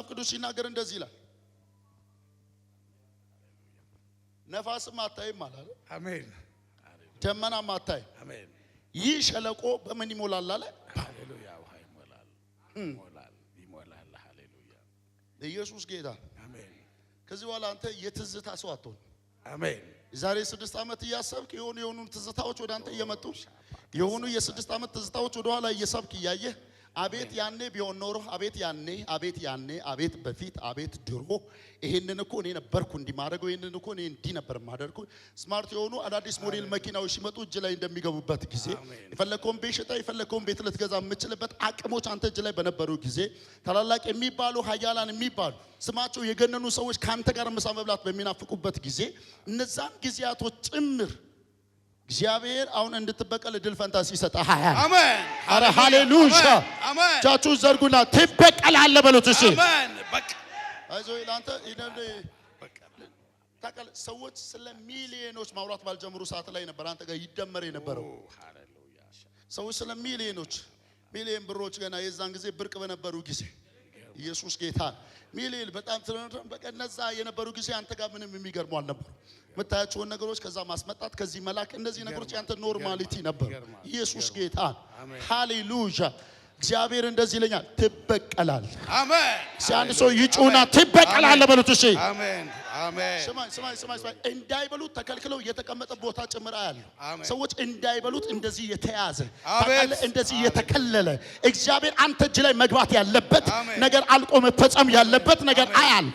መጽሐፍ ቅዱስ ሲናገር እንደዚህ ይላል ነፋስም አታይም ማለት አሜን ደመናም አታይም አሜን ይህ ሸለቆ በምን ይሞላል አለ ሃሌሉያ ውሃ ይሞላል ሃሌሉያ ኢየሱስ ጌታ አሜን ከዚህ በኋላ አንተ የትዝታ ሰው አትሆን አሜን ዛሬ 6 ዓመት እያሰብክ የሆኑ ትዝታዎች ወደ አንተ እየመጡ የሆኑ የ6 ዓመት ትዝታዎች ወደ ኋላ እየሰብክ እያየህ አቤት ያኔ ቢሆን ኖሮ አቤት ያኔ አቤት በፊት አቤት ድሮ ይሄንን እኮ እኔ ነበርኩ እንዲማረገው ይሄንን እኮ እኔ እንዲ ነበር ማደርኩ ስማርት የሆኑ አዳዲስ ሞዴል መኪናዎች ሲመጡ እጅ ላይ እንደሚገቡበት ጊዜ የፈለከውን ቤት ሽጣ የፈለከውን ቤት ልትገዛ የምትችልበት አቅሞች አንተ እጅ ላይ በነበሩ ጊዜ ታላላቅ የሚባሉ ኃያላን የሚባሉ ስማቸው የገነኑ ሰዎች ካንተ ጋር ምሳ መብላት በሚናፍቁበት ጊዜ እነዛን ጊዜያቶች ጭምር እግዚአብሔር አሁን እንድትበቀል ድል ፈንታስ ይሰጣል አሜን አረ ሃሌሉያ አሜን ቻቹ ዘርጉና ትበቀላለህ በሉት እሺ አሜን በቃ አይዞህ ላንተ ይደም ታቀል ሰዎች ስለ ሚሊዮኖች ማውራት ባልጀምሩ ሰዓት ላይ ነበር አንተ ጋር ይደመር የነበረው ሃሌሉያ ሰዎች ስለ ሚሊዮን ብሮች ገና የዛን ጊዜ ብርቅ በነበሩ ጊዜ ኢየሱስ ጌታ ሚሊዮን በጣም ስለነበረ በቀነዛ የነበሩ ጊዜ አንተ ጋር ምንም የሚገርሙ አልነበሩ መታያቸውን ነገሮች ከዛ ማስመጣት ከዚህ መላክ እነዚህ ነገሮች ያንተ ኖርማሊቲ ነበር ኢየሱስ ጌታ ሃሌሉያ እግዚአብሔር እንደዚህ ይለኛል ትበቀላል አሜን ሲያንድ ሰው ይጩና ትበቀላለህ በሉት እሺ አሜን አሜን ስማይ እንዳይበሉት ተከልክለው የተቀመጠ ቦታ ጭምራ ያለው ሰዎች እንዳይበሉት እንደዚህ የተያዘ ታቀለ እንደዚህ የተከለለ እግዚአብሔር አንተ እጅ ላይ መግባት ያለበት ነገር አልቆ መፈጸም ያለበት ነገር አያል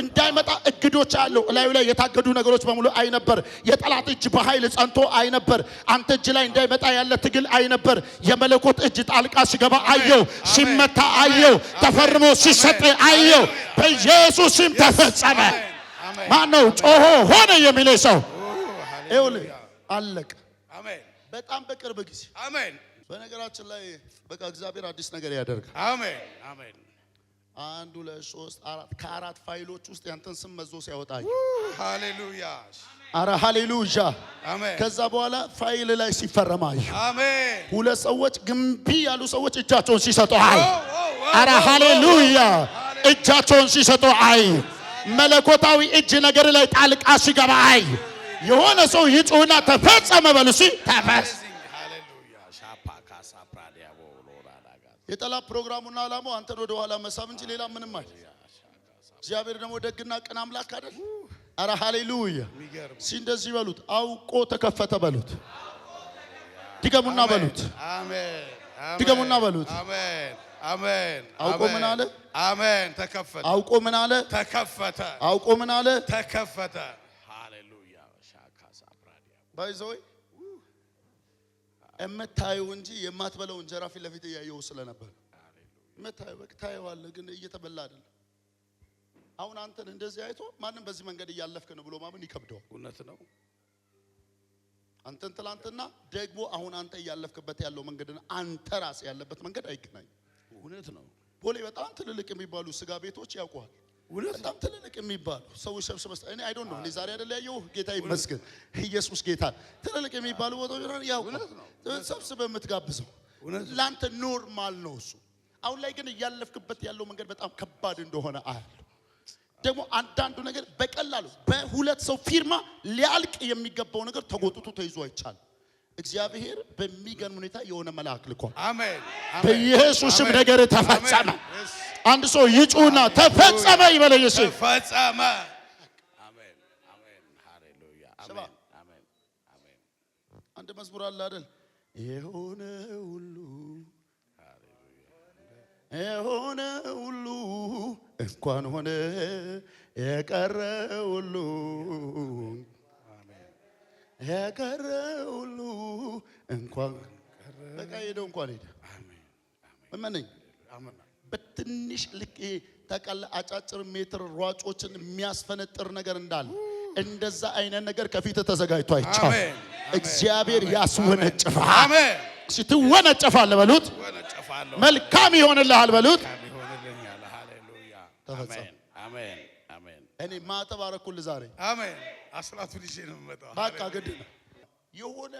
እንዳይመጣ እግዶች አለው ላዩ ላይ የታገዱ ነገሮች በሙሉ አይ ነበር የጠላት እጅ በኃይል ጸንቶ አይ ነበር አንተ እጅ ላይ እንዳይመጣ ያለ ትግል አይ ነበር የመለኮት እጅ ጣልቃ ሲገባ አየው ሲመታ አየው ተፈርሞ ሲሰጥ አየው በኢየሱስ ስም ተፈጸመ ማነው ጮሆ ሆነ የሚል ሰው ይኸውልህ አለቀ አሜን በጣም በቅርብ ጊዜ አሜን በነገራችን ላይ በቃ እግዚአብሔር አዲስ ነገር ያደርጋል አሜን አሜን 1 2 3 4 ከአራት ፋይሎች ውስጥ ያንተን ስም መዞ ሲያወጣኝ ሃሌሉያ አረ ሃሌሉያ አሜን ከዛ በኋላ ፋይል ላይ ሲፈረማይ አሜን ሁለት ሰዎች ግንቢ ያሉ ሰዎች እጃቸውን ሲሰጡ አይ አረ ሃሌሉያ እጃቸውን ሲሰጡ አይ መለኮታዊ እጅ ነገር ላይ ጣልቃ ሲገባ አይ የሆነ ሰው ይጮህና ተፈጸመ በሉሲ ተፈጸመ ሃሌሉያ ሻፓካ ሳፕራዲያቦ ሎራዳጋ የጠላት ፕሮግራሙና ዓላማው አንተን ወደ ኋላ መሳብ እንጂ ሌላ ምንም አይደለም እግዚአብሔር ደግሞ ደግና ቅን አምላክ አይደል አረ ሃሌሉያ እንደዚህ በሉት አውቆ ተከፈተ በሉት ድገሙና በሉት አሜን ድገሙና በሉት አሜን አሜን አውቆ ምን አለ አሜን ተከፈተ አውቆ ምን አለ ተከፈተ አውቆ ምን አለ ተከፈተ ሃሌሉያ ሻካ ሳፕራዲያ ባይዘይ እመታየው እንጂ የማትበለው እንጀራ ፊት ለፊት ያየው ስለነበር እመታየው በቅታየዋለህ ግን እየተበላ አይደለም አሁን አንተን እንደዚህ አይቶ ማንንም በዚህ መንገድ እያለፍክ ነው ብሎ ማመን ይከብደዋል እውነት ነው አንተን ትላንትና ደግሞ አሁን አንተ እያለፍክበት ያለው መንገድና አንተ ራስ ያለበት መንገድ አይገናኝም እውነት ነው ቦሌ በጣም ትልልቅ የሚባሉ ስጋ ቤቶች ያውቁሃል በጣም ትልልቅ የሚባሉ ሰዎች ሰብስበው እኔ አይ ዶንት ኖ እኔ ዛሬ አይደል ያየው ጌታ ይመስገን ኢየሱስ ጌታ ትልልቅ የሚባሉ ቦታዎች ያውቁሃል ሰብስበው የምትጋብዘው ላንተ ኖርማል ነው እሱ አሁን ላይ ግን እያለፍክበት ያለው መንገድ በጣም ከባድ እንደሆነ አያለሁ ደግሞ አንዳንዱ ነገር በቀላሉ በሁለት ሰው ፊርማ ሊያልቅ የሚገባው ነገር ተጎትቶ ተይዞ አይቻል እግዚአብሔር በሚገርም ሁኔታ የሆነ መልአክ ልኳል አሜን በኢየሱስም ነገር ተፈጸመ አንድ ሰው ይጩና ተፈጸመ ይበለኝ እሺ ተፈጸመ አሜን አሜን ሃሌሉያ አሜን አሜን አሜን አንድ መዝሙር አለ አይደል የሆነ ሁሉ የሆነ ሁሉ እንኳን ሆነ የቀረ ሁሉ የቀረ ሁሉ እንኳን በቃ ሄደው እንኳን ሄደ አሜን አሜን አሜን በትንሽ ልክ ተቀል አጫጭር ሜትር ሯጮችን የሚያስፈነጥር ነገር እንዳለ እንደዛ አይነት ነገር ከፊት ተዘጋጅቶ አይቻል እግዚአብሔር ያስወነጭፋል አሜን ሲትወነጭፋል በሉት መልካም ይሆንልሃል በሉት ይሆንልኛል ሃሌሉያ ተፈጸመ አሜን አሜን እኔ ማተባረኩል ዛሬ አሜን አስራቱ ልጅ ነው መጣው በቃ ግድ የሆነ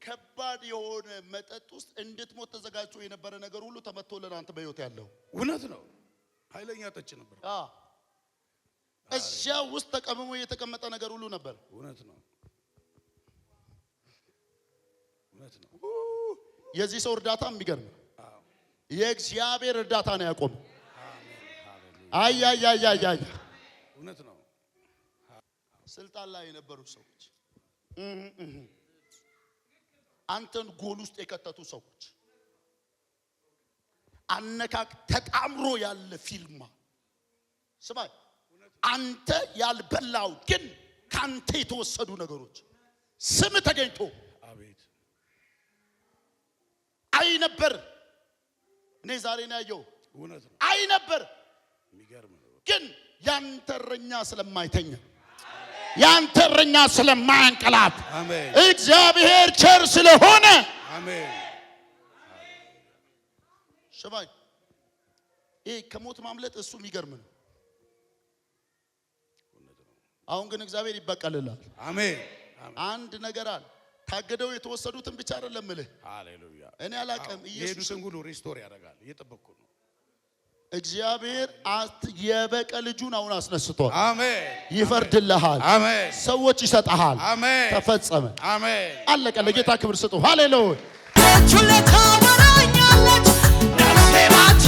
ከባድ የሆነ መጠጥ ውስጥ እንድትሞት ተዘጋጅቶ የነበረ ነገር ሁሉ ተመቶልን አንተ በህይወት ያለው እውነት ነው ኃይለኛ ጠጭ ነበር። እዚያ ውስጥ ተቀምሞ የተቀመጠ ነገር ሁሉ ነበር። እውነት ነው፣ እውነት ነው። የዚህ ሰው እርዳታ የሚገርም የእግዚአብሔር እርዳታ ነው ያቆመው። አይ እውነት ነው። ስልጣን ላይ የነበሩ ሰዎች አንተን ጎል ውስጥ የከተቱ ሰዎች አነካክ ተጣምሮ ያለ ፊልማ ስማይ አንተ ያልበላው ግን ካንተ የተወሰዱ ነገሮች ስም ተገኝቶ አቤት አይ ነበር። እኔ ዛሬ ነው ያየው። እውነት ነው። አይ ነበር የሚገርም ነው። ግን ያንተረኛ ስለማይተኛ ያንተረኛ ስለማያንቀላፍ አሜን እግዚአብሔር ቸር ስለሆነ አሜን። ሸባይ ከሞት ማምለጥ እሱ የሚገርም ነው። አሁን ግን እግዚአብሔር ይበቀልላል። አሜን። አንድ ነገር አለ። ታገደው የተወሰዱትን ብቻ አይደለም እልህ። ሃሌሉያ። እኔ አላቀም ኢየሱስን ሁሉ ሪስቶር ያደርጋል። እየጠበቅኩ ነው። እግዚአብሔር የበቀል ልጁን አሁን አስነስቷል። አሜን። ይፈርድልሃል። አሜን። ሰዎች ይሰጣሃል። አሜን። ተፈጸመ። አሜን። አለቀ። ለጌታ ክብር ስጡ። ሃሌሉያ። ቹለታ ወራኛለች ነፍሴ ባንተ